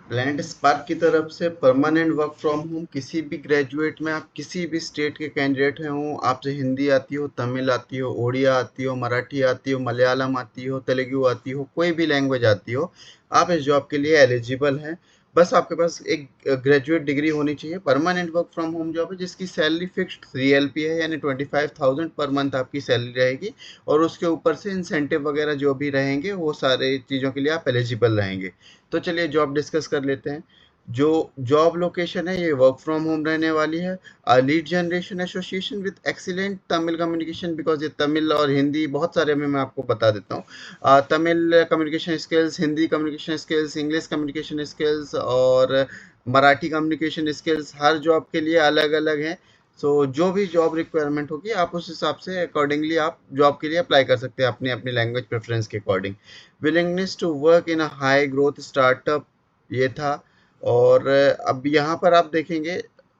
Planet spark की तरफ से परमानेंट वर्क फ्रॉम होम किसी भी ग्रेजुएट में, आप किसी भी स्टेट के कैंडिडेट हैं हो, आपसे हिंदी आती हो, तमिल आती हो, ओडिया आती हो, मराठी आती हो, मलयालम आती हो, तेलुगु आती हो, कोई भी लैंग्वेज आती हो, आप इस जॉब के लिए एलिजिबल हैं। बस आपके पास एक ग्रेजुएट डिग्री होनी चाहिए। Permanent work from home job है जिसकी सैलरी फिक्स्ड 3 LP है, यानी 25,000 पर मंथ आपकी सैलरी रहेगी, और उसके ऊपर से इंसेंटिव वगैरह जो भी रहेंगे वो सारे चीज़ों के लिए आप एलिजिबल रहेंगे। तो चलिए जॉब डिस्कस कर लेते हैं। जो जॉब लोकेशन है ये वर्क फ्रॉम होम रहने वाली है। Lead generation association with excellent Tamil communication, because ये तमिल और हिंदी बहुत सारे में मैं आपको बता देता हूँ। Tamil communication skills, Hindi communication skills, English communication skills और मराठी कम्युनिकेशन स्किल्स हर जॉब के लिए अलग अलग हैं। जो भी जॉब रिक्वायरमेंट होगी आप उस हिसाब से अकॉर्डिंगली आप जॉब के लिए अप्लाई कर सकते हैं अपनी अपनी लैंग्वेज प्रेफरेंस के according. Willingness to work in a high growth startup, ये था। और अब यहाँ पर आप देखेंगे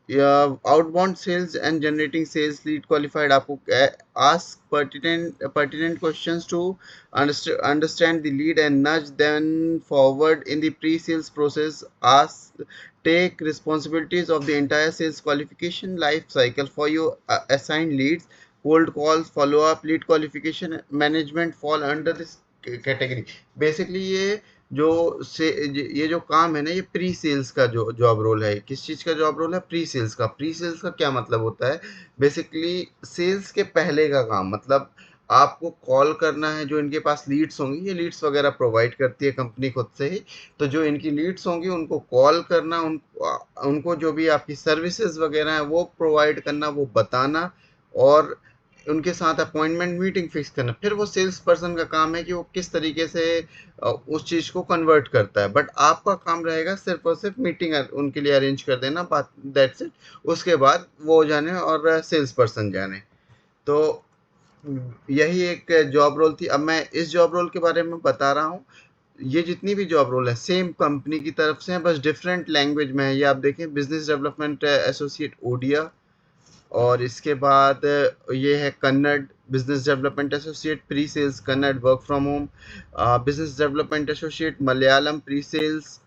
outbound sales and generating sales lead qualified, आपको ask pertinent questions to understand the lead and nudge them forward in the pre-sales process. Ask, take responsibilities of the entire sales qualification life cycle for your assigned leads. Cold calls, follow up, lead qualification management fall under this category. Basically ये जो काम है ना, ये pre sales का जो job role है। किस चीज़ का जॉब रोल है? प्री सेल्स का। प्री सेल्स का क्या मतलब होता है? बेसिकली सेल्स के पहले का काम, मतलब आपको कॉल करना है। जो इनके पास लीड्स होंगी, ये लीड्स वगैरह प्रोवाइड करती है कंपनी खुद से ही। तो जो इनकी लीड्स होंगी उनको कॉल करना, उनको जो भी आपकी सर्विसेज वगैरह है वो प्रोवाइड करना, वो बताना, और उनके साथ अपॉइंटमेंट मीटिंग फिक्स करना। फिर वो सेल्स पर्सन का काम है कि वो किस तरीके से उस चीज़ को कन्वर्ट करता है। बट आपका काम रहेगा सिर्फ और सिर्फ मीटिंग उनके लिए अरेंज कर देना, बात दैट्स इट। उसके बाद वो जाने और सेल्स पर्सन जाने। तो यही एक जॉब रोल थी। अब मैं इस जॉब रोल के बारे में बता रहा हूँ। ये जितनी भी जॉब रोल है सेम कंपनी की तरफ से है, बस डिफरेंट लैंग्वेज में है। ये आप देखें, बिजनेस डेवलपमेंट एसोसिएट ओडिया, और इसके बाद ये है Kannada business development associate pre sales Kannada work from home, business development associate Malayalam pre sales,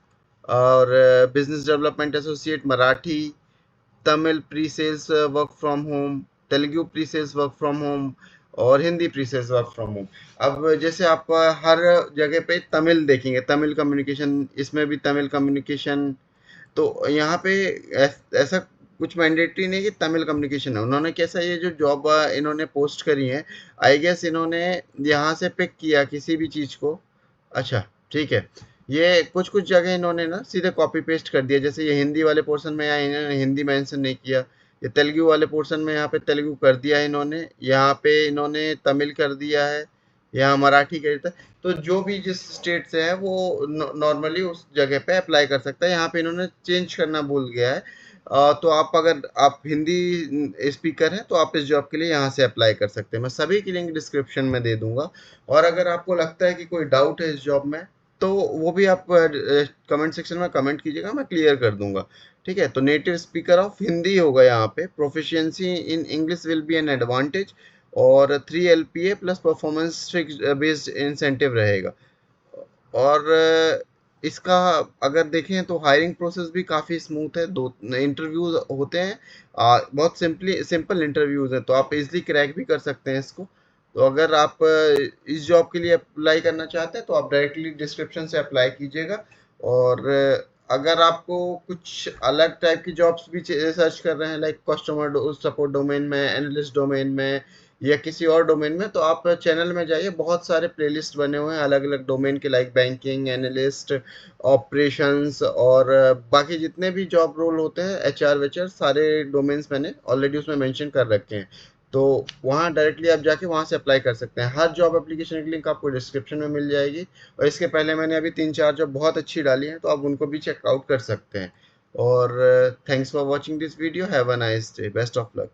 और business development associate Marathi Tamil pre sales work from home, Telugu pre sales work from home, और Hindi pre sales work from home. अब जैसे आप हर जगह पे तमिल देखेंगे, Tamil communication, इसमें भी तमिल कम्युनिकेशन। तो यहाँ पे ऐसा कुछ मैंडेटरी नहीं कि तमिल कम्युनिकेशन है। उन्होंने कैसा, ये जो जॉब इन्होंने पोस्ट करी है, आई गेस इन्होंने यहाँ से पिक किया किसी भी चीज़ को। अच्छा, ठीक है। ये कुछ कुछ जगह इन्होंने ना सीधे कॉपी पेस्ट कर दिया। जैसे ये हिंदी वाले पोर्शन में यहाँ इन्होंने हिंदी मेंशन नहीं किया। ये तेलुगु वाले पोर्शन में यहाँ पे तेलुगु कर दिया है इन्होंने, यहाँ पे इन्होंने तमिल कर दिया है, यहाँ मराठी कर दिया। तो जो भी जिस स्टेट से है वो नॉर्मली उस जगह पे अप्लाई कर सकता है। यहाँ पे इन्होंने चेंज करना भूल गया है। तो आप, अगर आप हिंदी स्पीकर हैं तो आप इस जॉब के लिए यहाँ से अप्लाई कर सकते हैं। मैं सभी की लिंक डिस्क्रिप्शन में दे दूंगा। और अगर आपको लगता है कि कोई डाउट है इस जॉब में, तो वो भी आप कमेंट सेक्शन में कमेंट कीजिएगा, मैं क्लियर कर दूंगा। ठीक है, तो नेटिव स्पीकर ऑफ हिंदी होगा यहाँ पे। Proficiency in English will be an advantage, और 3 LPA plus performance based incentive रहेगा। और इसका अगर देखें तो हायरिंग प्रोसेस भी काफ़ी स्मूथ है। 2 इंटरव्यूज होते हैं, बहुत सिंपल इंटरव्यूज हैं, तो आप इजीली क्रैक भी कर सकते हैं इसको। तो अगर आप इस जॉब के लिए अप्लाई करना चाहते हैं तो आप डायरेक्टली डिस्क्रिप्शन से अप्लाई कीजिएगा। और अगर आपको कुछ अलग टाइप की जॉब्स भी सर्च कर रहे हैं, लाइक कस्टमर सपोर्ट डोमेन में, एनालिस्ट डोमेन में, या किसी और डोमेन में, तो आप चैनल में जाइए। बहुत सारे प्लेलिस्ट बने हुए हैं अलग अलग डोमेन के, लाइक बैंकिंग, एनालिस्ट, ऑपरेशंस, और बाकी जितने भी जॉब रोल होते हैं, HR वेचर, सारे डोमेन्स मैंने ऑलरेडी उसमें मेंशन कर रखे हैं। तो वहाँ डायरेक्टली आप जाके वहाँ से अप्लाई कर सकते हैं। हर जॉब एप्लीकेशन की लिंक आपको डिस्क्रिप्शन में मिल जाएगी, और इसके पहले मैंने अभी 3-4 जॉब बहुत अच्छी डाली हैं, तो आप उनको भी चेकआउट कर सकते हैं। और thanks for watching this video. Have a nice day, best of luck.